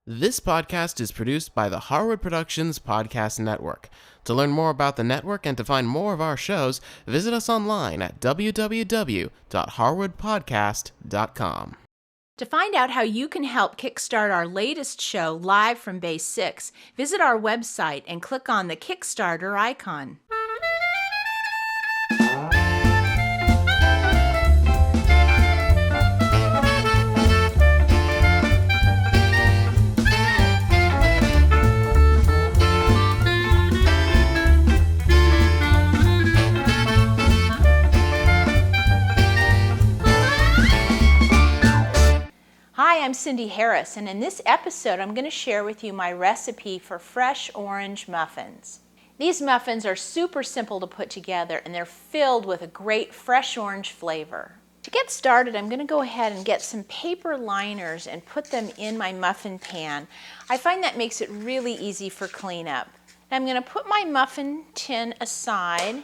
This podcast is produced by the Harwood Productions Podcast Network. To learn more about the network and to find more of our shows, visit us online at www.harwoodpodcast.com. To find out how you can help kickstart our latest show live from Base 6, visit our website and click on the Kickstarter icon. Hi, I'm Cindy Harris, and in this episode I'm going to share with you my recipe for fresh orange muffins. These muffins are super simple to put together and they're filled with a great fresh orange flavor. To get started, I'm going to go ahead and get some paper liners and put them in my muffin pan. I find that makes it really easy for cleanup. Now I'm going to put my muffin tin aside.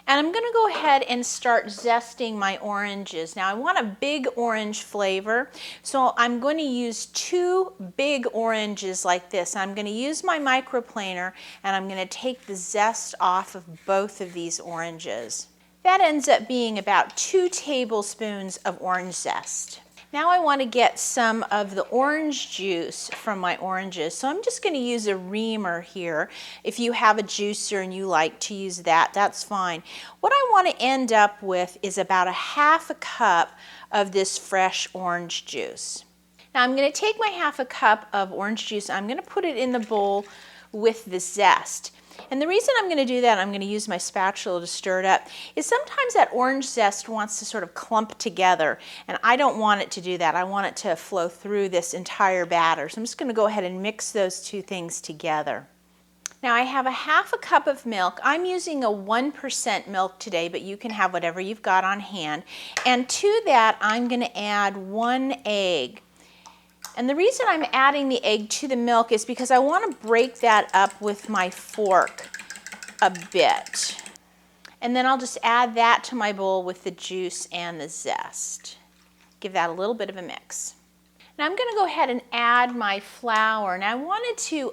And I'm going to go ahead and start zesting my oranges. Now I want a big orange flavor, so I'm going to use 2 big oranges like this. I'm going to use my microplaner and I'm going to take the zest off of both of these oranges. That ends up being about 2 tablespoons of orange zest. Now I want to get some of the orange juice from my oranges, so I'm just going to use a reamer here. If you have a juicer and you like to use that, that's fine. What I want to end up with is about 1/2 cup of this fresh orange juice. Now I'm going to take my 1/2 cup of orange juice, I'm going to put it in the bowl with the zest. And the reason I'm going to do that, I'm going to use my spatula to stir it up, is sometimes that orange zest wants to sort of clump together, and I don't want it to do that. I want it to flow through this entire batter. So I'm just going to go ahead and mix those 2 things together. Now I have 1/2 cup of milk. I'm using a 1% milk today, but you can have whatever you've got on hand. And to that, I'm going to add 1 egg. And the reason I'm adding the egg to the milk is because I want to break that up with my fork a bit. And then I'll just add that to my bowl with the juice and the zest. Give that a little bit of a mix. Now I'm going to go ahead and add my flour. Now I wanted to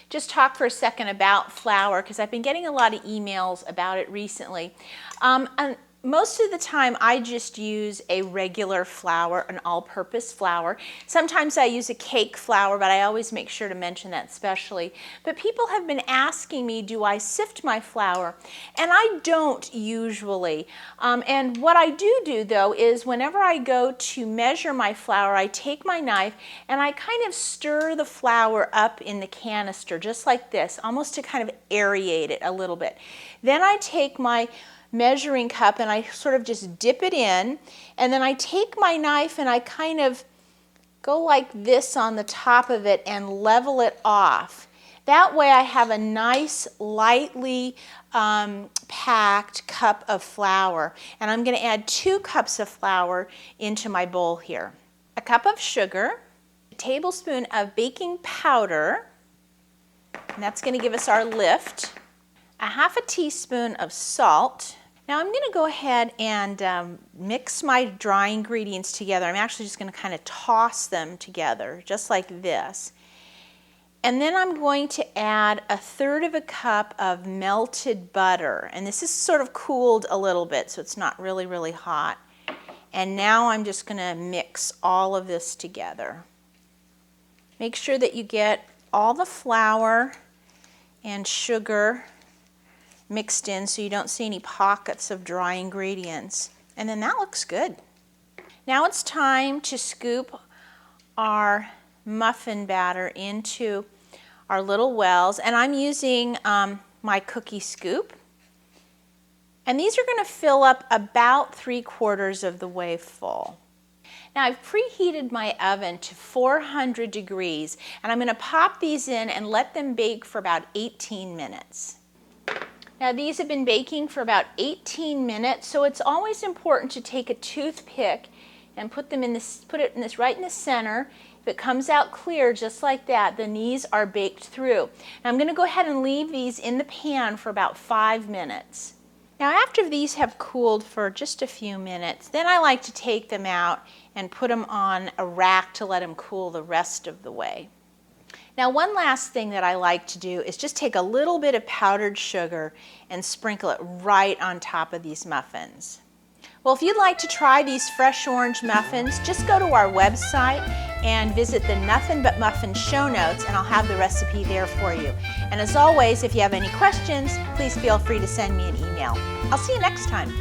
just talk for a second about flour because I've been getting a lot of emails about it recently. And most of the time I just use a regular flour, an all-purpose flour. Sometimes I use a cake flour, but I always make sure to mention that specially. But people have been asking me, do I sift my flour? And I don't usually. And what I do though is whenever I go to measure my flour, I take my knife and I kind of stir the flour up in the canister just like this, almost to kind of aerate it a little bit. Then I take my measuring cup and I sort of just dip it in, and then I take my knife and I kind of go like this on the top of it and level it off. That way I have a nice lightly packed cup of flour, and I'm going to add 2 cups of flour into my bowl here. A cup of sugar, a tablespoon of baking powder, and that's going to give us our lift, a 1/2 teaspoon of salt. Now I'm going to go ahead and mix my dry ingredients together. I'm actually just going to kind of toss them together, just like this. And then I'm going to add 1/3 cup of melted butter. And this is sort of cooled a little bit, so it's not really, really hot. And now I'm just going to mix all of this together. Make sure that you get all the flour and sugar mixed in so you don't see any pockets of dry ingredients. And then that looks good. Now it's time to scoop our muffin batter into our little wells, and I'm using my cookie scoop. And these are going to fill up about 3/4 of the way full. Now I've preheated my oven to 400 degrees, and I'm going to pop these in and let them bake for about 18 minutes. Now these have been baking for about 18 minutes, so it's always important to take a toothpick and put it right in the center. If it comes out clear just like that, then these are baked through. Now I'm going to go ahead and leave these in the pan for about 5 minutes. Now after these have cooled for just a few minutes, then I like to take them out and put them on a rack to let them cool the rest of the way. Now, one last thing that I like to do is just take a little bit of powdered sugar and sprinkle it right on top of these muffins. Well, if you'd like to try these fresh orange muffins, just go to our website and visit the Nothing But Muffins show notes, and I'll have the recipe there for you. And as always, if you have any questions, please feel free to send me an email. I'll see you next time.